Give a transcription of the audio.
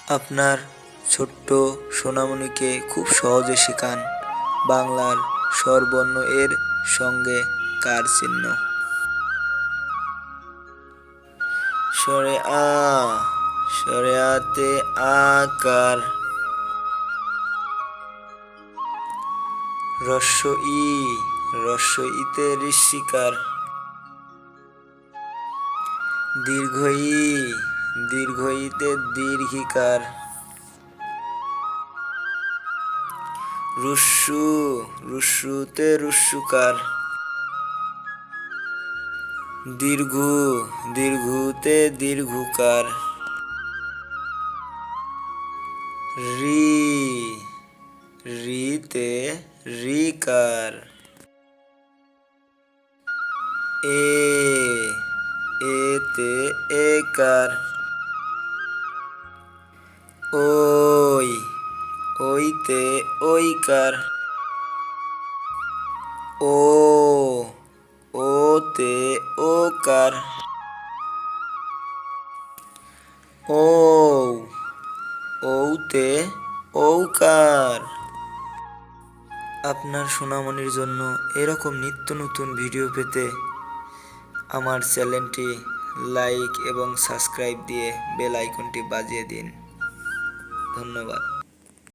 আপনার ছোট্ট সোনামণিকে খুব সহজে শেখান বাংলার স্বরবর্ণ এর সঙ্গে কার চিহ্ন। স্বরে আ, স্বরে আতে আকার। রস্য ই, রস্য ইতে ঋষিকার। দীর্ঘ ই, দীর্ঘ ইতে দীর্ঘিকার। রুস্যু, রুস্যুতে রুস্যুকার। দীর্ঘু, দীর্ঘুতে দীর্ঘুকার। রি, রিতে রিকার। এ, এতে একার। ওই, ওইতে ওইকার। ও, ওতে ওকার। ও, ওতে ঔকার। আপনার সোনামণির জন্য এরকম নিত্য নতুন ভিডিও পেতে আমার চ্যানেলটি লাইক এবং সাবস্ক্রাইব দিয়ে বেল আইকনটি বাজিয়ে দিন। ধন্যবাদ।